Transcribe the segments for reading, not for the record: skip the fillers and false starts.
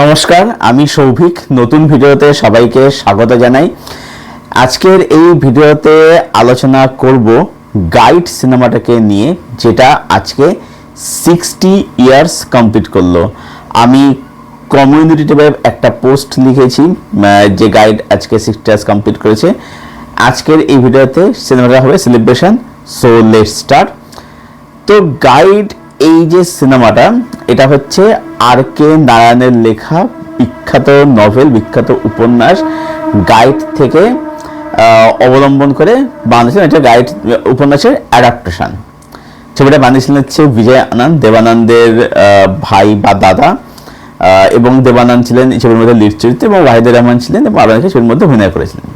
নমস্কার, আমি সৌভিক। নতুন ভিডিওতে সবাইকে স্বাগত জানাই। আজকের এই ভিডিওতে আলোচনা করব গাইড সিনেমাটাকে নিয়ে, যেটা আজকে 60 ইয়ার্স কমপ্লিট করলো। আমি কমিউনিটি ট্যাবে একটা পোস্ট লিখেছি যে গাইড আজকে 60 ইয়ার্স কমপ্লিট করেছে। আজকের এই ভিডিওতে সিনেমাটা হবে সেলিব্রেশন। So let's start. তো গাইড, এই যে সিনেমাটা, এটা হচ্ছে আর কে নারায়ণের লেখা বিখ্যাত নভেল, বিখ্যাত উপন্যাস গাইড থেকে অবলম্বন করে বানিয়েছিলেন। এটা গাইড উপন্যাসের অ্যাডাপ্টেশন। ছবিটা বানিয়েছিলেন হচ্ছে বিজয় আনন্দ, দেবানন্দের ভাই বা দাদা, এবং দেবানন্দ ছিলেন এই ছবির মধ্যে লিড চরিত্র এবং ওয়াহিদুর রহমান ছিলেন এবং আরো অনেকে ছবির মধ্যে অভিনয় করেছিলেন।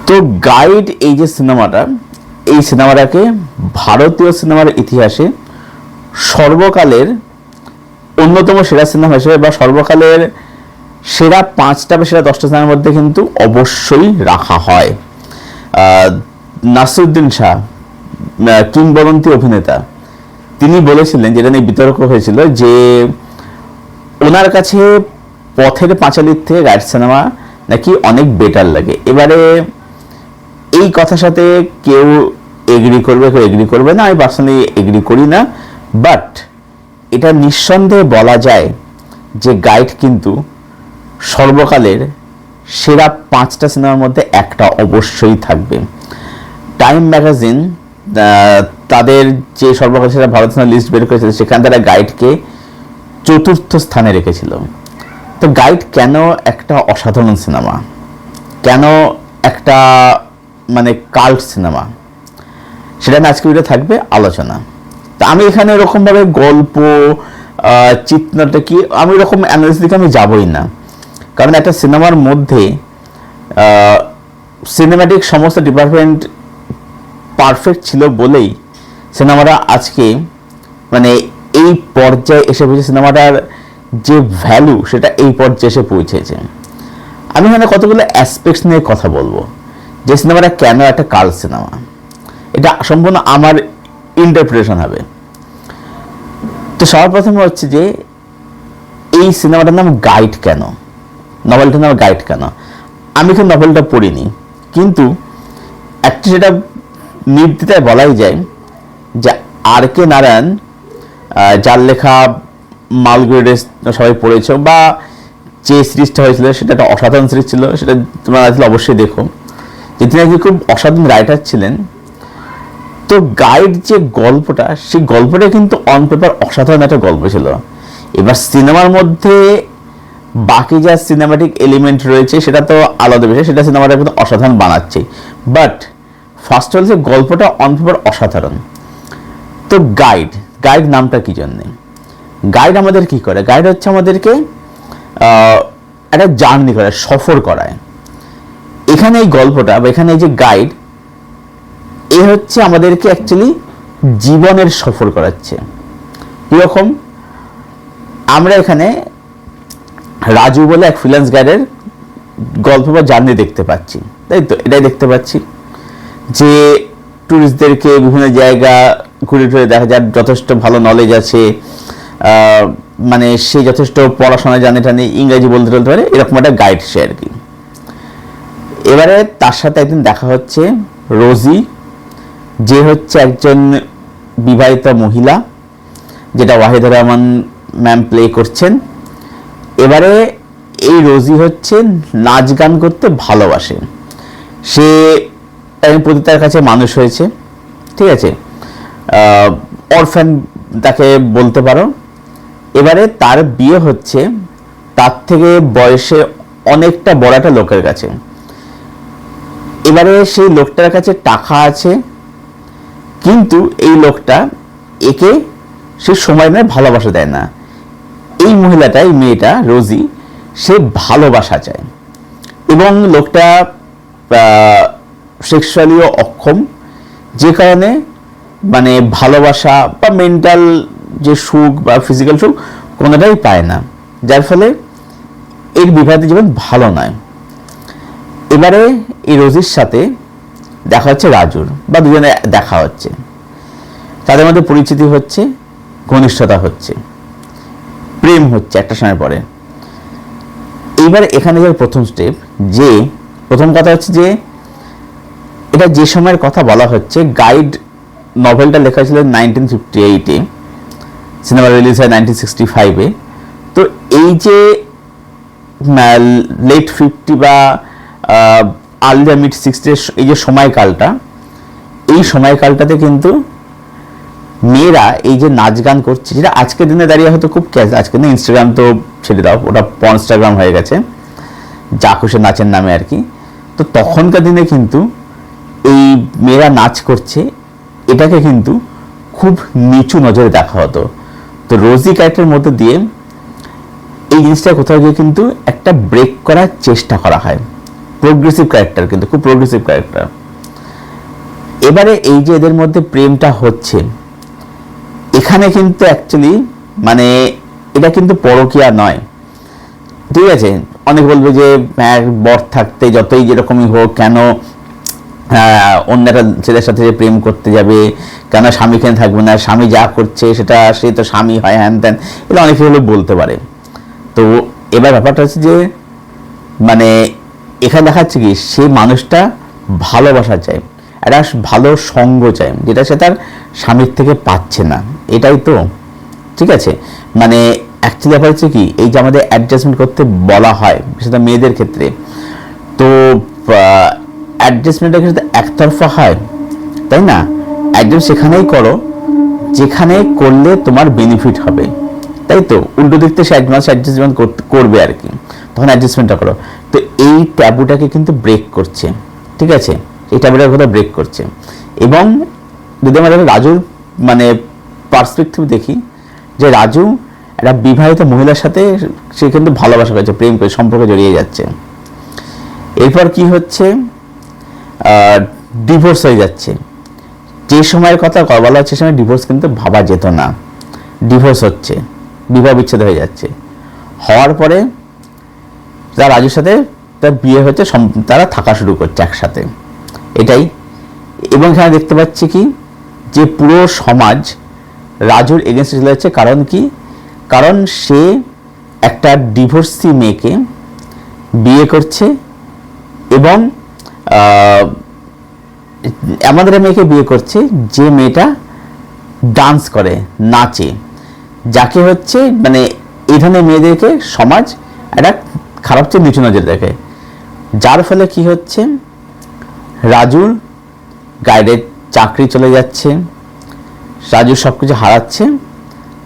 তো গাইড, এই যে সিনেমাটা, এই সিনেমাটাকে ভারতীয় সিনেমার ইতিহাসে সর্বকালের অন্যতম সেরা সিনেমা হিসেবে বা সর্বকালের সেরা 5টা বা সেরা 10টা সিনেমার মধ্যে কিন্তু অবশ্যই রাখা হয়। নাসিরুদ্দিন শাহ, কিংবদন্তি অভিনেতা, তিনি বলেছিলেন, যেটা নিয়ে বিতর্ক হয়েছিল, যে ওনার কাছে পথের পাঁচালীর থেকে গাইড সিনেমা নাকি অনেক বেটার লাগে। এবারে এই কথার সাথে কেউ এগ্রি করবে, কেউ এগ্রি করবে না। আমি পার্সোনালি এগ্রি করি না, বাট এটা নিঃসন্দেহে বলা যায় যে গাইড কিন্তু সর্বকালের সেরা 5টা সিনেমার মধ্যে একটা অবশ্যই থাকবে। টাইম ম্যাগাজিন তাদের যে সর্বকালের সেরা ভারত সিনেমা লিস্ট বের করেছিল, সেখানে তারা গাইডকে 4র্থ স্থানে রেখেছিল। তো গাইড কেন একটা অসাধারণ সিনেমা, কেন একটা মানে কাল্ট সিনেমা, সেটা নিয়ে আজকে ভিডিও থাকবে আলোচনা। তা আমি এখানে এরকমভাবে গল্প, চিত্রটা কি, আমি এরকম অ্যানালিসিস দিকে আমি যাবই না। কারণ একটা সিনেমার মধ্যে সিনেম্যাটিক সমস্ত ডিপার্টমেন্ট পারফেক্ট ছিল বলেই সিনেমাটা আজকে মানে এই পর্যায়ে এসে পৌঁছে, সিনেমাটার যে ভ্যালু সেটা এই পর্যায়ে এসে পৌঁছেছে। আমি এখানে কতগুলো অ্যাসপেক্টস নিয়ে কথা বলবো, যে সিনেমাটা কেন একটা কাল্ট সিনেমা। এটা সম্পূর্ণ আমার ইন্টারপ্রিটেশন হবে। তো সবার প্রথমে হচ্ছে যে এই সিনেমাটার নাম গাইড কেন, নভেলটার নাম গাইড কেন। আমি তো নভেলটা পড়িনি, কিন্তু একটা সেটা নির্দ্বিধায় বলাই যায় যে আর কে নারায়ণ, যার লেখা মালগুড়ি সবাই পড়েছ, বা যে সিরিজটা হয়েছিল সেটা একটা অসাধারণ সিরিজ ছিল, সেটা তোমরা অবশ্যই দেখো, যে তিনি একজন খুব অসাধারণ রাইটার ছিলেন। তো গাইড যে গল্পটা, সেই গল্পটা কিন্তু অন পেপার অসাধারণ একটা গল্প ছিল। এবার সিনেমার মধ্যে বাকি যা সিনেমাটিক এলিমেন্ট রয়েছে সেটা তো আলাদা বিষয়, সেটা সিনেমাটা কিন্তু অসাধারণ বানাচ্ছে, বাট ফার্স্ট অল যে গল্পটা অন পেপার অসাধারণ। তো গাইড, গাইড নামটা কি জন্যে? গাইড আমাদের কি করে? গাইড হচ্ছে আমাদেরকে একটা জার্নি করে, সফর করায়। এখানে এই গল্পটা বা এখানে এই যে গাইড, এ হচ্ছে আমাদেরকে অ্যাকচুয়ালি জীবনের সফর করাচ্ছে। এরকম আমরা এখানে রাজু বলে এক ফ্রিল্যান্স গাইডের গল্প বা জার্নি দেখতে পাচ্ছি, তাই তো? এটাই দেখতে পাচ্ছি যে ট্যুরিস্টদেরকে বিভিন্ন জায়গা ঘুরে ঘুরে দেখা যায়, যথেষ্ট ভালো নলেজ আছে, মানে সে যথেষ্ট পড়াশোনা জানে টানে, ইংরেজি বলতে বলতে পারে, এরকম একটা গাইড সে আর কি। এবারে তার সাথে একদিন দেখা হচ্ছে রোজি, যে হচ্ছে একজন বিবাহিত মহিলা, যেটা ওয়াহিদুর রহমান ম্যাম প্লে করছেন। এবারে এই রোজি হচ্ছে নাচ গান করতে ভালোবাসে, সে পতিতার কাছে মানুষ হয়েছে, ঠিক আছে, অরফ্যান তাকে বলতে পারো। এবারে তার বিয়ে হচ্ছে তার থেকে বয়সে অনেকটা বড় একটা লোকের কাছে। এবারে সেই লোকটার কাছে টাকা আছে, কিন্তু এই লোকটা একে সে সময় নেয়, ভালোবাসা দেয় না। এই মহিলাটা, এই মেয়েটা রোজি, সে ভালোবাসা চায়, এবং লোকটা সেক্সুয়ালিও অক্ষম, যে কারণে মানে ভালোবাসা বা মেন্টাল যে সুখ বা ফিজিক্যাল সুখ কোনোটাই পায় না, যার ফলে এর বিবাহিত জীবন ভালো নয়। এবারে এই রোজির সাথে দেখা হচ্ছে রাজুর, বা দুজনে দেখা হচ্ছে, তাদের মধ্যে পরিচিতি হচ্ছে, ঘনিষ্ঠতা হচ্ছে, প্রেম হচ্ছে একটা সময় পরে। এইবার এখানে যে প্রথম স্টেপ, যে প্রথম কথা হচ্ছে যে এটা যে সময়ের কথা বলা হচ্ছে, গাইড নভেলটা লেখা হয়েছিল 1958-এ, সিনেমা রিলিজ হয় 1965-এ। তো এই যে লেট 50 বা আর্লি মিড 60-এর এই যে সময়কালটা, এই সময়কালটাতে কিন্তু মেয়েরা এই যে নাচ গান করছে, যেটা আজকের দিনে দাঁড়িয়ে হয়তো খুব আজকের দিনে ইনস্টাগ্রাম তো ছেড়ে দাও, ওটা পনস্টাগ্রাম হয়ে গেছে, যা খুশি নাচের নামে আর কি। তো তখনকার দিনে কিন্তু এই মেয়েরা নাচ করছে, এটাকে কিন্তু খুব নিচু নজরে দেখা হতো। তো রোজি ক্যারেক্টারের মধ্যে দিয়ে এই জিনিসটা কোথাও গিয়ে কিন্তু একটা ব্রেক করার চেষ্টা করা হয়। প্রোগ্রেসিভ ক্যারেক্টার, কিন্তু খুব প্রোগ্রেসিভ ক্যারেক্টার। এবারে এই যে এদের মধ্যে প্রেমটা হচ্ছে, এখানে কিন্তু অ্যাকচুয়ালি মানে এটা কিন্তু পরকীয়া নয়, ঠিক আছে। অনেক বলবে যে বর থাকতে যতই যেরকমই হোক, কেন অন্য একটা ছেলের সাথে যে প্রেম করতে যাবে, কেন স্বামী কেন থাকবে না, স্বামী যা করছে সেটা সে তো স্বামী হয়, হ্যান ত্যান, এটা অনেকে হলে বলতে পারে। তো এবার ব্যাপারটা হচ্ছে যে মানে এখানে দেখাচ্ছে কি, সে মানুষটা ভালোবাসা চায়, একটা ভালো সঙ্গ চায়, যেটা সে তার স্বামীর থেকে পাচ্ছে না, এটাই তো, ঠিক আছে। মানে অ্যাকচুয়ালি ব্যাপার হচ্ছে কি, এই যে আমাদের অ্যাডজাস্টমেন্ট করতে বলা হয় সেটা মেয়েদের ক্ষেত্রে, তো অ্যাডজাস্টমেন্টের ক্ষেত্রে একতরফা হয়, তাই না। অ্যাডজাস্ট সেখানেই করো যেখানে করলে তোমার বেনিফিট হবে, তাই তো। উল্টো দিক থেকে সে অ্যাডজাস্টমেন্ট করবে আর কি, তখন অ্যাডজাস্টমেন্টটা করো। তো এই ট্যাবুটাকে কিন্তু ব্রেক করছে, ঠিক আছে, এই ট্যাবুটার কথা ব্রেক করছে। এবং যদি আমরা রাজুর মানে পার্সপেক্টিভ দেখি, যে রাজু একটা বিবাহিত মহিলার সাথে সে কিন্তু ভালোবাসা করছে, প্রেম করে সম্পর্কে জড়িয়ে যাচ্ছে। এরপর কি হচ্ছে, ডিভোর্স হয়ে যাচ্ছে। যে সময়ের কথা বলা হচ্ছে, সময় ডিভোর্স কিন্তু ভাবা যেত না, ডিভোর্স হচ্ছে, বিবাহ বিচ্ছেদ হয়ে যাচ্ছে। হওয়ার পরে তার রাজুর সাথে তার বিয়ে হচ্ছে, তারা থাকা শুরু করছে একসাথে, এটাই। এবং এখানে দেখতে পাচ্ছি কি, যে পুরো সমাজ রাজুর এগেনস্টে চলে যাচ্ছে। কারণ কি, কারণ সে একটা ডিভোর্সি মেয়েকে বিয়ে করছে, এবং আমাদের মেয়েকে বিয়ে করছে যে মেয়েটা ডান্স করে, নাচে, যাকে হচ্ছে মানে এই ধরনের মেয়েদেরকে সমাজ একটা খারাপ চেয়ে নিচু নজর দেখে। যার ফলে কি হচ্ছে, রাজুর গাইডের চাকরি চলে যাচ্ছে, রাজু সব কিছু হারাচ্ছে,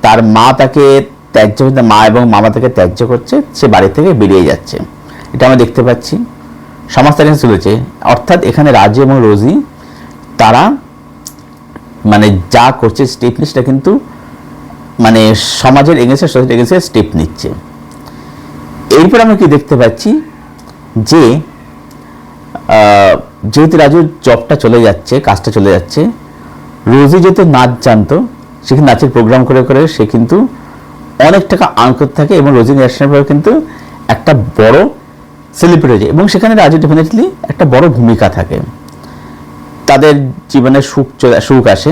তার মা তাকে ত্যায্য, মা এবং মামা তাকে ত্যায্য করছে, সে বাড়ি থেকে বেরিয়ে যাচ্ছে, এটা আমরা দেখতে পাচ্ছি। সমাজ তার কাছে চলেছে, অর্থাৎ এখানে রাজু এবং রোজি তারা মানে যা করছে স্টেপ নিচ্ছে, সেটা কিন্তু মানে সমাজের এগেন্সে, সোসাইটির এগেন্সে স্টেপ নিচ্ছে। এরপর আমরা কি দেখতে পাচ্ছি, যে যেহেতু রাজুর জবটা চলে যাচ্ছে, কাজটা চলে যাচ্ছে, রোজি যেহেতু নাচ জানতো, সে কিন্তু নাচের প্রোগ্রাম করে করে সে কিন্তু অনেক টাকা আর্ন করতে থাকে, এবং রোজি ন্যাশনাল পরে কিন্তু একটা বড় সেলিব্রিটি হয়ে যায়, এবং সেখানে রাজু ডেফিনেটলি একটা বড় ভূমিকা থাকে, তাদের জীবনে সুখ আসে।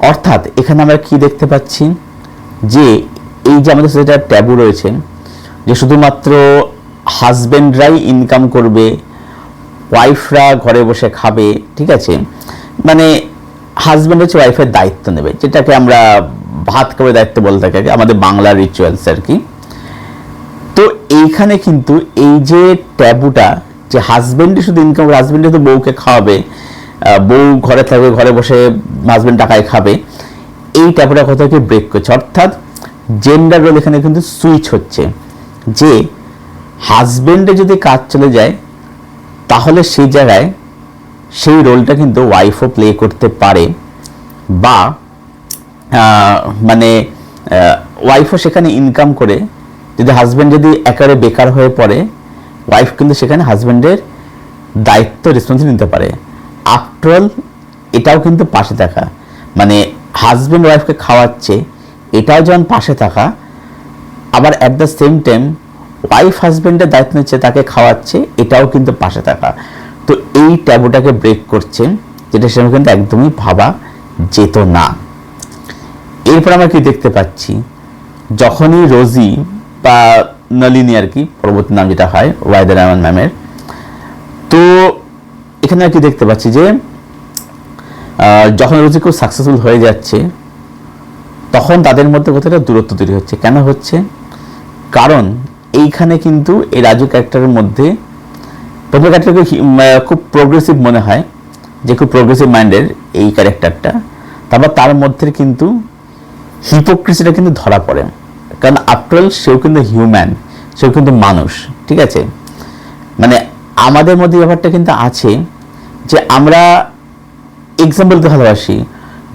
অর্থাৎ এখানে আমরা কি দেখতে পাচ্ছি, যে এই যে আমাদের সাথে ট্যাবু রয়েছে, যে শুধুমাত্র হাজব্যান্ডরাই ইনকাম করবে, ওয়াইফরা ঘরে বসে খাবে, ঠিক আছে, মানে হাজব্যান্ড হচ্ছে ওয়াইফের দায়িত্ব নেবে, যেটাকে আমরা ভাত খাবে দায়িত্ব বলে থাকি আমাদের বাংলার রিচুয়ালস আর কি। তো এইখানে কিন্তু এই যে ট্যাবুটা, যে হাজব্যান্ডই শুধু ইনকাম করে, হাজব্যান্ডই তো বউকে খাওয়াবে, বউ ঘরে থাকবে, ঘরে বসে হাজব্যান্ড টাকায় খাবে, এই ট্যাবুটা কোথাও কি ব্রেক করছে। অর্থাৎ জেন্ডার রোল এখানে কিন্তু সুইচ হচ্ছে, যে হাজব্যান্ডে যদি কাজ চলে যায়, তাহলে সেই জায়গায় সেই রোলটা কিন্তু ওয়াইফও প্লে করতে পারে, বা মানে ওয়াইফও সেখানে ইনকাম করে, যদি হাজব্যান্ড যদি একেবারে বেকার হয়ে পড়ে, ওয়াইফ কিন্তু সেখানে হাজব্যান্ডের দায়িত্ব রেসপন্সিবিলিটি নিতে পারে। আফটারঅল এটাও কিন্তু পাশে থাকা, মানে হাজব্যান্ড ওয়াইফকে খাওয়াচ্ছে, এটাও যেমন পাশে থাকা, আবার at the same time wife হাজব্যান্ডের দায়িত্ব নিচ্ছে, তাকে খাওয়াচ্ছে, এটাও কিন্তু পাশে থাকা। তো এই ট্যাবুটাকে ব্রেক করছে, যেটা সেটা কিন্তু একদমই ভাবা যেত না। এরপর আমরা কি দেখতে পাচ্ছি, যখনই রোজি বা নলিনী আর কি, পরবর্তী নাম যেটা হয় ওয়াহিদা রহমান ম্যামের। তো এখানে আর কি দেখতে পাচ্ছি যে যখন রোজি খুব সাকসেসফুল হয়ে যাচ্ছে তখন তাদের মধ্যে কোথাও একটা দূরত্ব তৈরি হচ্ছে। কেন হচ্ছে? কারণ এইখানে কিন্তু এই রাজু ক্যারেক্টারের মধ্যে প্রথম ক্যারেক্টারকে খুব প্রোগ্রেসিভ মনে হয়, যে খুব প্রোগ্রেসিভ মাইন্ডের এই ক্যারেক্টারটা। তারপর তার মধ্যে কিন্তু হিপোক্রেসিটা কিন্তু ধরা পড়ে, কারণ আফটারঅল সেও কিন্তু হিউম্যান, সেও কিন্তু মানুষ, ঠিক আছে? মানে আমাদের মধ্যে ব্যাপারটা কিন্তু আছে যে আমরা এক্সাম্পল দিতে ভালোবাসি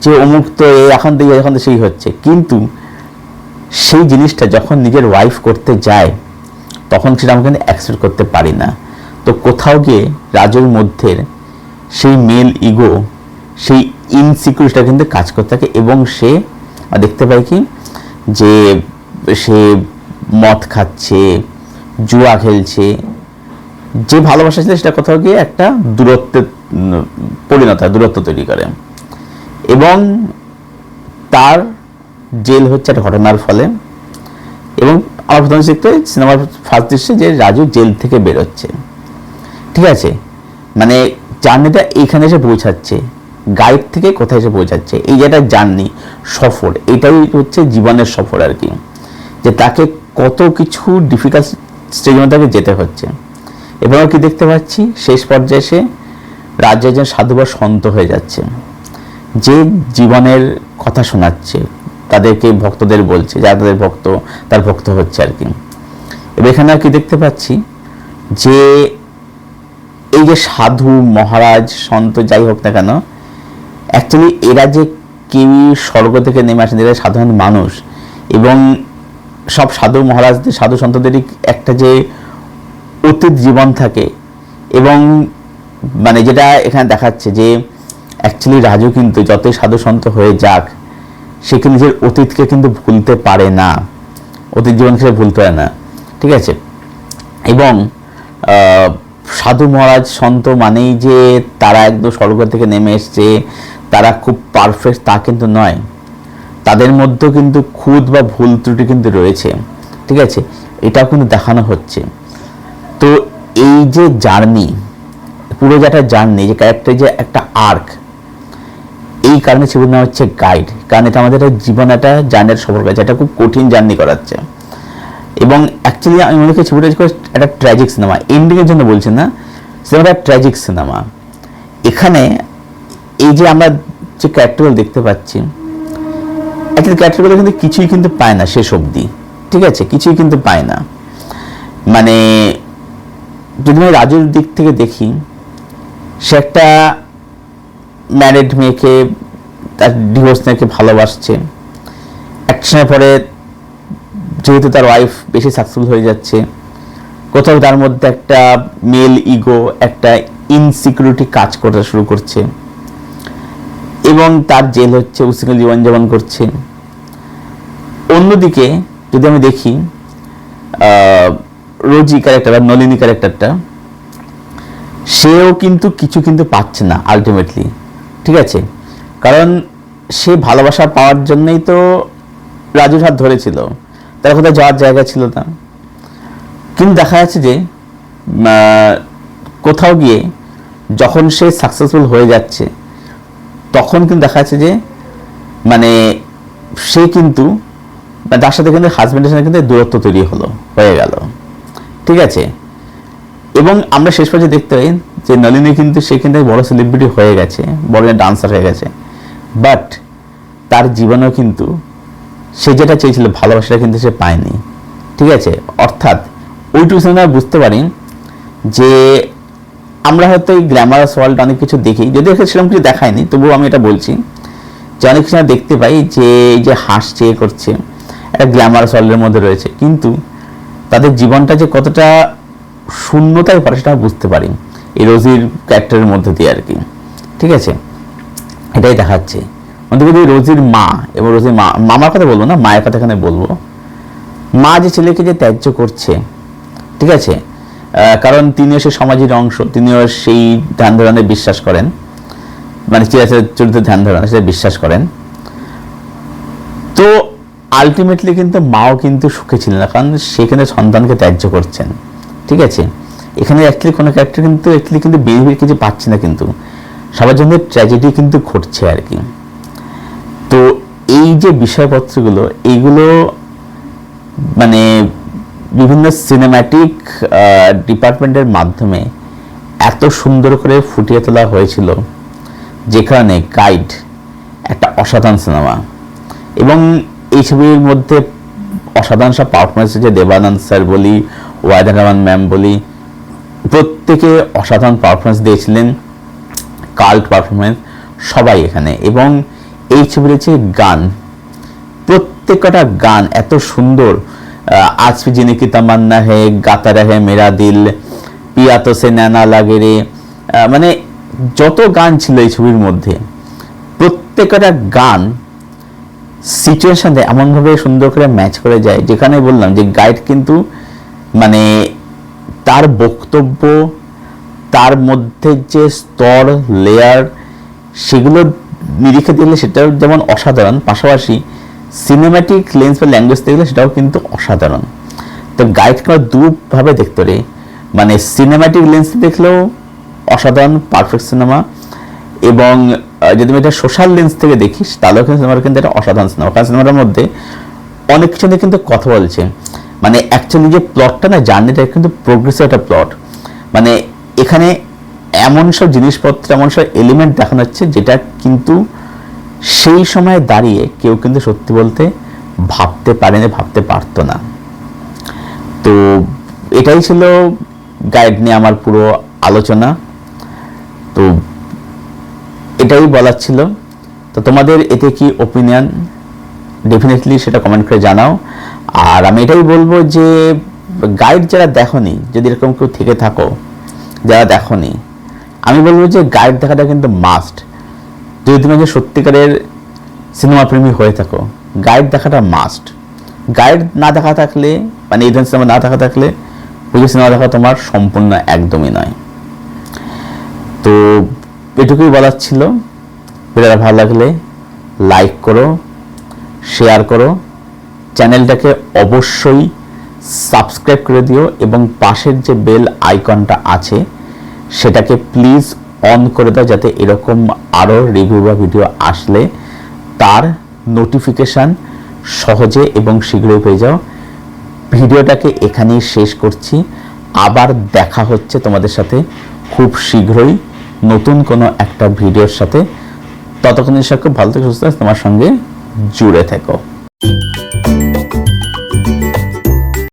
যে অমুক তো এখন থেকে এখন তো সেই হচ্ছে, কিন্তু সেই জিনিসটা যখন নিজের ওয়াইফ করতে যায় তখন সেটা আমরা কিন্তু অ্যাকসেপ্ট করতে পারি না। তো কোথাও গিয়ে রাজুর মধ্যে সেই মেল ইগো, সেই ইনসিকিউরিটিটা কিন্তু কাজ করতে থাকে, এবং সে দেখতে পাই কি যে সে মদ খাচ্ছে, জুয়া খেলছে, যে ভালোবাসা ছিল সেটা কোথাও গিয়ে একটা দূরত্বে পরিণত হয়, দূরত্ব তৈরি করে। এবং তার জেল হচ্ছে একটা ঘটনার ফলে। এবং আমার প্রথম দেখতে সিনেমার ফার্স্ট দৃশ্যে যে রাজু জেল থেকে বেরোচ্ছে, ঠিক আছে? মানে জার্নিটা এইখানে এসে পৌঁছাচ্ছে, গাইড থেকে কোথায় এসে পৌঁছাচ্ছে, এই যে একটা জার্নি, সফর, এটাই হচ্ছে জীবনের সফর আর কি, যে তাকে কত কিছু ডিফিকাল্ট স্টেজের মধ্যে তাকে যেতে হচ্ছে। এবং কি দেখতে পাচ্ছি শেষ পর্যায়ে এসে রাজু একজন সাধু বা সন্ত হয়ে যাচ্ছে, যে জীবনের কথা শোনাচ্ছে, তাদেরকে ভক্তদের বলছে, যারা তাদের ভক্ত তার ভক্ত হচ্ছে আর কি। এবার এখানে আর কি দেখতে পাচ্ছি যে এই যে সাধু মহারাজ সন্ত যাই হোক না কেন, অ্যাকচুয়ালি এরা যে কেউই স্বর্গ থেকে নেমে আসেন, এরা সাধারণ মানুষ। এবং সব সাধু মহারাজদের, সাধু সন্তদেরই একটা যে অতীত জীবন থাকে, এবং মানে যেটা এখানে দেখাচ্ছে যে অ্যাকচুয়ালি রাজু কিন্তু যতই সাধু সন্ত হয়ে যাক, সে কিন্তু নিজের অতীতকে কিন্তু ভুলতে পারে না, অতীত জীবনকে সে ভুলতে পারে না, ঠিক আছে? এবং সাধু মহারাজ সন্ত মানেই যে তারা একদম স্বর্গ থেকে নেমে এসছে, তারা খুব পারফেক্ট তা কিন্তু নয়, তাদের মধ্যেও কিন্তু খুঁত বা ভুল ত্রুটি কিন্তু রয়েছে, ঠিক আছে? এটাও কিন্তু দেখানো হচ্ছে। তো এই যে জার্নি, পুরো যেটা জার্নি, যে ক্যারেক্টার যে একটা আর্ক, এই কারণে ছবির নাম হচ্ছে গাইড, কারণ এটা আমাদের জীবন একটা জার্নির সফর করেছে, এটা খুব কঠিন জার্নি করাচ্ছে। এবং অ্যাকচুয়ালি আমি মনে করি ছবিটা একটা ট্র্যাজিক সিনেমা, এন্ডিংয়ের জন্য বলছি না, সিনেমাটা ট্র্যাজিক সিনেমা। এখানে এই যে আমরা যে ক্যারেক্টারগুলো দেখতে পাচ্ছি, অ্যাকচুয়ালি ক্যারেক্টারগুলো কিন্তু কিছুই কিন্তু পায় না শেষ অবধি, ঠিক আছে? কিছুই কিন্তু পায় না। মানে যদি আমি রাজুর দিক থেকে দেখি, সে একটা ম্যারিড মেয়েকে, তার ডিভোর্স মেয়েকে ভালোবাসছে। এক সময় পরে যেহেতু তার ওয়াইফ বেশি সাকসেসফুল হয়ে যাচ্ছে, কোথাও তার মধ্যে একটা মেল ইগো, একটা ইনসিকিউরিটি কাজ করতে শুরু করছে, এবং তার জেল হচ্ছে, উশৃঙ্খল জীবনযাপন করছে। অন্যদিকে যদি আমি দেখি রোজি ক্যারেক্টার বা নলিনী ক্যারেক্টারটা, সেও কিন্তু কিছু কিন্তু পাচ্ছে না আলটিমেটলি, ঠিক আছে? কারণ সে ভালোবাসা পাওয়ার জন্যই তো রাজুর হাত ধরেছিল, তার কোথাও যাওয়ার জায়গা ছিল না। কিন্তু দেখা যাচ্ছে যে কোথাও গিয়ে যখন সে সাকসেসফুল হয়ে যাচ্ছে, তখন কিন্তু দেখা যাচ্ছে যে মানে সে কিন্তু তার সাথে কিন্তু হাজব্যান্ডের সাথে কিন্তু দূরত্ব তৈরি হয়ে গেল, ঠিক আছে? এবং আমরা শেষ পর্যন্ত দেখতে পাই যে নলিনী কিন্তু সে কিন্তু বড় সেলিব্রিটি হয়ে গেছে, বড় ডান্সার হয়ে গেছে, বাট তার জীবনেও কিন্তু সে যেটা চেয়েছিল ভালোবাসাটা কিন্তু সে পায়নি, ঠিক আছে? অর্থাৎ ওইটুকু আমরা বুঝতে পারি যে আমরা হয়তো এই গ্ল্যামারাস ওয়ার্ল্ড অনেক কিছু দেখি, যদিও সেরকম কিছু দেখায়নি, তবুও আমি এটা বলছি যে অনেক কিছু আমরা দেখতে পাই যে এই যে হাসছে করছে, একটা গ্ল্যামারাস ওয়ার্ল্ডের মধ্যে রয়েছে, কিন্তু তাদের জীবনটা যে কতটা শূন্যতায় পড়ে সেটা বুঝতে পারি এই রোজির ক্যারেক্টারের মধ্যে দিয়ে আর কি, ঠিক আছে? এটাই দেখাচ্ছে। অন্তত রোজির মা এবং রোজির মামার কথা বলবো না, মায়ের কথা এখানে বলবো। মা যে ছেলেকে যে ত্যায্য করছে, ঠিক আছে, কারণ তিনিও সে সমাজের অংশ, তিনিও সেই ধ্যান ধারণে বিশ্বাস করেন, মানে চিরাচরিত ধ্যান ধারণা সেটা বিশ্বাস করেন। তো আলটিমেটলি কিন্তু মাও কিন্তু সুখে ছিলেন না, কারণ সেখানে সন্তানকে ত্যায্য করছেন। ঠিক আছে, এখানে অ্যাকচুয়ালি কোনো ক্যারেক্টার কিন্তু অ্যাকচুয়ালি কিন্তু বেনিফিট কিছু পাচ্ছে না, কিন্তু সবার জন্য ট্র্যাজেডি কিন্তু ঘটছে আর কি। তো এই যে বিষয়পত্রগুলো, এইগুলো মানে বিভিন্ন সিনেম্যাটিক ডিপার্টমেন্টের মাধ্যমে এত সুন্দর করে ফুটিয়ে তোলা হয়েছিল, যেখানে গাইড একটা অসাধারণ সিনেমা। এবং এই ছবির মধ্যে অসাধারণ সব পারফরমেন্স হচ্ছে, দেবানন্দ স্যার বলি, ওয়াহিদা রহমান ম্যাম বলি, প্রত্যেকে অসাধারণ পারফরমেন্স দিয়েছিলেন, কাল্ট পারফরমেন্স সবাই এখানে। এবং এই ছবির যে গান, প্রত্যেকটা গান এত সুন্দর, আজ ফি জিনে কি তামান্না হে, গাতা রহে মেরা দিল, পিয়া তো সে নैना লাগে রে, মানে যত গান ছিল এই ছবির মধ্যে, প্রত্যেকটা গান সিচুয়েশন এমনভাবে সুন্দর করে ম্যাচ করে যায়, যেখানে বললাম যে গাইড কিন্তু মানে তার বক্তব্য, তার মধ্যে যে স্তর লেয়ার, সেগুলো নিরিখে দেখলে সেটাও যেমন অসাধারণ, পাশাপাশি সিনেম্যাটিক লেন্স বা ল্যাঙ্গুয়েজ দেখলে সেটাও কিন্তু অসাধারণ। তো গাইডকে দুভাবে দেখতে রে, মানে সিনেম্যাটিক লেন্স দেখলেও অসাধারণ পারফেক্ট সিনেমা, এবং যদি তুমি এটা সোশ্যাল লেন্স থেকে দেখিস তাহলেও কিন্তু সিনেমাটা কিন্তু একটা অসাধারণ সিনেমা। কারণ সিনেমাটার মধ্যে অনেক কিছু নিয়ে কিন্তু কথা বলছে, মানে অ্যাকচুয়ালি যে প্লটটা না, জার্নিটা কিন্তু প্রোগ্রেসিভ একটা প্লট। মানে এখানে এমন সব জিনিসপত্র, এমন সব এলিমেন্ট দেখানো হচ্ছে যেটা কিন্তু সেই সময় দাঁড়িয়ে কেউ কিন্তু সত্যি বলতে ভাবতে পারেনি, ভাবতে পারতো না। তো এটাই ছিল গাইড নিয়ে আমার পুরো আলোচনা। তো এটাই বলার ছিল। তো তোমাদের এতে কি ওপিনিয়ন, ডেফিনেটলি সেটা কমেন্ট করে জানাও। আর আমি এটাই বলবো যে গাইড যারা দেখোনি, যদি এরকম কেউ থেকে থাকো যারা দেখোনি, আমি বলবো যে গাইড দেখাটা কিন্তু মাস্ট। যদি তুমি যে সত্যিকারের সিনেমা প্রেমী হয়ে থাকো, গাইড দেখাটা মাস্ট। গাইড না দেখা থাকলে, মানে এই ধরনের সিনেমা না দেখা থাকলে, ওই সিনেমা দেখা তোমার সম্পূর্ণ একদমই নয়। তো এটুকুই বলার ছিল। ভিডিওটা ভালো লাগলে লাইক করো, শেয়ার করো, চ্যানেলটাকে অবশ্যই সাবস্ক্রাইব করে দিও, এবং পাশের যে বেল আইকনটা আছে সেটাকে প্লিজ অন করে দাও, যাতে এরকম আরও রিভিউ বা ভিডিও আসলে তার নোটিফিকেশান সহজে এবং শীঘ্রই পেয়ে যাও। ভিডিওটাকে এখানেই শেষ করছি, আবার দেখা হচ্ছে তোমাদের সাথে খুব শীঘ্রই নতুন কোনো একটা ভিডিওর সাথে। ততক্ষণের সাথে ভালো থেকে সুস্থ তোমার সঙ্গে জুড়ে থেকো।